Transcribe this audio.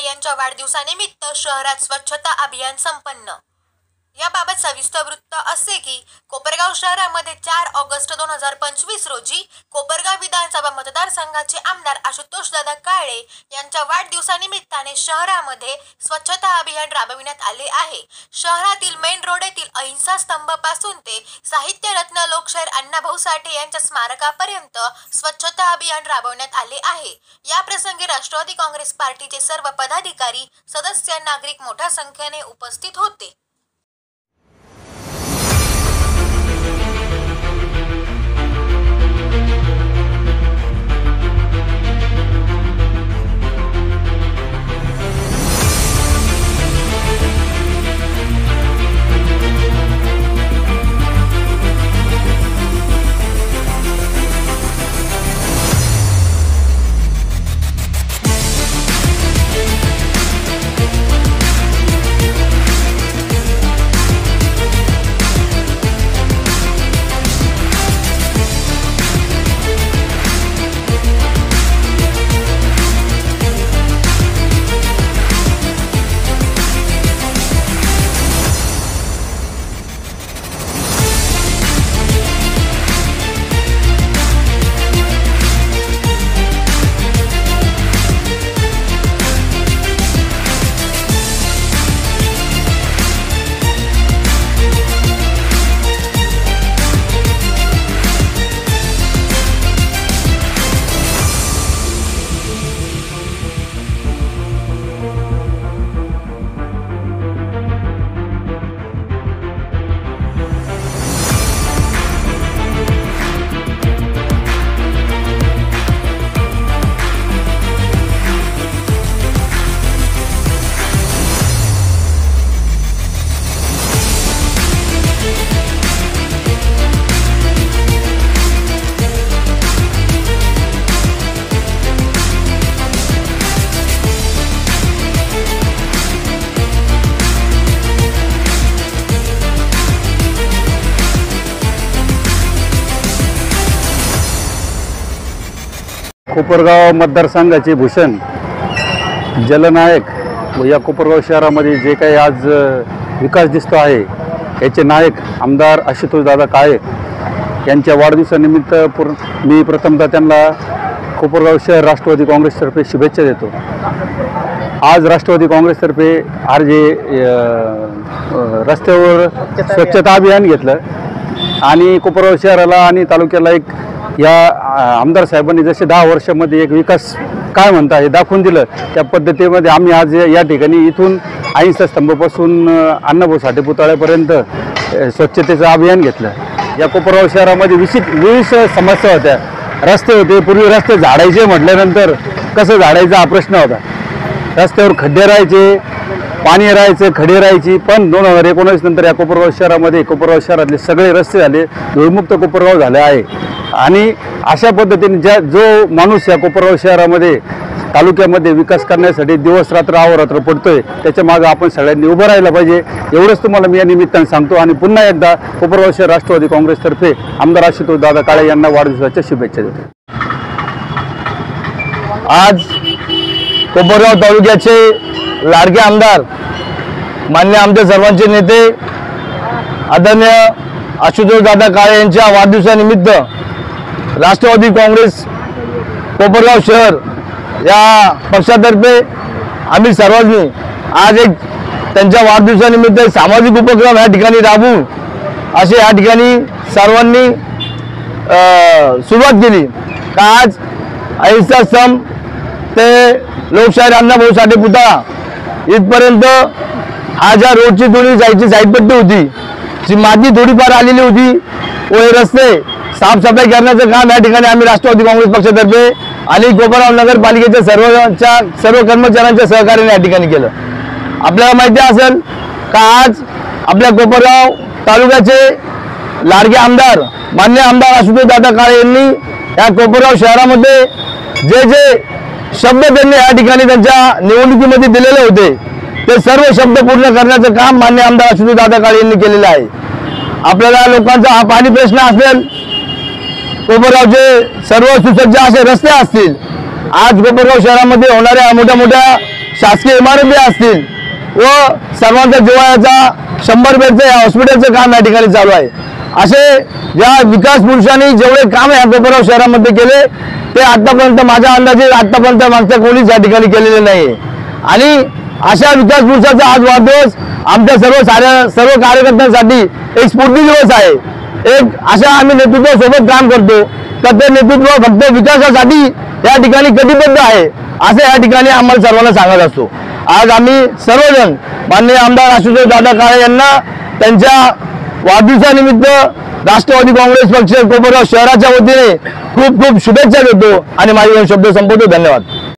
यांच्या वाढदिवसानिमित्त शहरात स्वच्छता अभियान संपन्न। याबाबत सविस्तर वृत्त असे की कोपरगाव शहरामध्ये 4 ऑगस्ट 2025 रोजी कोपरगाव विधानसभा मतदारसंघाचे आमदार आशुतोष दादा काळे यांच्या वाढदिवसानिमित्ताने शहरामध्ये स्वच्छता अभियान राबविण्यात आले आहे। शहरातील मेन रोड येथील अहिंसा स्तंभ पासून ते साहित्य रत्न लोकशाहीर अण्णाभाऊ साठे यांच्या स्मारकापर्यंत स्वच्छता अभियान राबवण्यात आले आहे। या प्रसंगी राष्ट्रवादी काँग्रेस पार्टीचे सर्व पदाधिकारी, सदस्य, नागरिक मोठ्या संख्येने उपस्थित होते। कोपरगाव मतदारसंघाचे भूषण जलनायक व या कोपरगाव शहरामध्ये जे काही आज विकास दिसतो आहे याचे नायक आमदार आशुतोष दादा काळे यांच्या वाढदिवसानिमित्त मी प्रथमतः त्यांना कोपरगाव शहर राष्ट्रवादी काँग्रेसतर्फे शुभेच्छा देतो। आज राष्ट्रवादी काँग्रेसतर्फे रस्त्यावर स्वच्छता अभियान घेतलं आणि कोपरगाव शहराला आणि तालुक्याला एक या आमदार साहेबांनी जसे 10 वर्षामध्ये एक विकास काय म्हणता हे दाखवून दिलं, त्या पद्धतीमध्ये आम्ही आज या ठिकाणी इथून अहिंसा स्तंभापासून अण्णाभाऊ साठे पुतळ्यापर्यंत स्वच्छतेचं अभियान घेतलं। या कोपरगाव शहरामध्ये विविध समस्या होत्या। रस्ते होते, पूर्वी रस्ते झाडायचे म्हटल्यानंतर कसं झाडायचा हा प्रश्न होता। रस्त्यावर खड्डे राहायचे, पाणी राहायचं, खडे राहायची, पण 2019 नंतर या कोपरगाव शहरामध्ये कोपरगाव शहरातले सगळे रस्ते झाले, धूळमुक्त कोपरगाव झाले आहे। आणि अशा पद्धतीने जो माणूस या कोपरगाव शहरामध्ये तालुक्यामध्ये विकास करण्यासाठी दिवस रात्र अहोरात्र पडतोय त्याच्या मागे आपण सगळ्यांनी उभं राहायला पाहिजे, एवढंच तुम्हाला मी या निमित्ताने सांगतो। आणि पुन्हा एकदा कोपरगाव शहर राष्ट्रवादी काँग्रेसतर्फे आमदार आशुतोष दादा काळे यांना वाढदिवसाच्या शुभेच्छा देतो। आज कोपरगाव तालुक्याचे लाडके आमदार मान्य आमचे सर्वांचे नेते आदरणीय आशुतोष दादा काळे यांच्या वाढदिवसानिमित्त राष्ट्रवादी काँग्रेस कोपरगाव शहर या पक्षातर्फे आम्ही सर्वांनी आज एक त्यांच्या वाढदिवसानिमित्त सामाजिक उपक्रम या ठिकाणी राबवून असे या ठिकाणी सर्वांनी सुरुवात केली का आज अहिंसा स्तंभ ते लोकशाहीर अण्णाभाऊ साठे पुतळा इथपर्यंत आज या रोडची थोडी जायची साईडपट्टी होती, जी माती थोडीफार आलेली होती व हे रस्ते साफसफाई करण्याचं काम या ठिकाणी आम्ही राष्ट्रवादी काँग्रेस पक्षातर्फे आणि कोपरगाव नगरपालिकेच्या सर्व कर्मचाऱ्यांच्या सहकार्याने या ठिकाणी केलं। आपल्याला माहिती असेल का आज आपल्या कोपरगाव तालुक्याचे लाडके आमदार मान्य आमदार आशुतोष दादा काळे यांनी या कोपरगाव शहरामध्ये जे शब्द त्यांनी या ठिकाणी त्यांच्या निवडणुकीमध्ये दिलेले होते ते सर्व शब्द पूर्ण करण्याचं काम मान्य आमदार आशुतोष दादा काळे यांनी केलेलं आहे। आपल्याला लोकांचा हा पाणी प्रश्न असेल, कोपरगावचे सर्व सुसज्ज असे रस्ते असतील, आज कोपरगाव शहरामध्ये होणाऱ्या मोठ्या मोठ्या शासकीय इमारती असतील व सर्वांच्या जिव्हाळ्याचा 100 बेडचं या हॉस्पिटलचं काम या ठिकाणी चालू आहे। असे या विकास पुरुषांनी जेवढे काम या कोपरगाव शहरामध्ये केले ते आतापर्यंत माझ्या अंदाजे आतापर्यंत मागच्या कोणीच या ठिकाणी केलेले नाही। आणि अशा विकास पुरुषाचा आज वाढदिवस आमच्या सर्व कार्यकर्त्यांसाठी एक स्फूर्ती दिवस आहे। एक अशा आम्ही नेतृत्वासोबत काम करतो तर ते नेतृत्व फक्त विकासासाठी या ठिकाणी कटिबद्ध आहे असं या ठिकाणी आम्हाला सर्वांना सांगत असतो। आज आम्ही सर्वजण माननीय आमदार आशुतोष दादा काळे यांना त्यांच्या वाढदिवसानिमित्त राष्ट्रवादी काँग्रेस पक्ष कोपरगाव शहराच्या वतीने खूप खूप शुभेच्छा देतो आणि माझे शब्द संपवतो। धन्यवाद।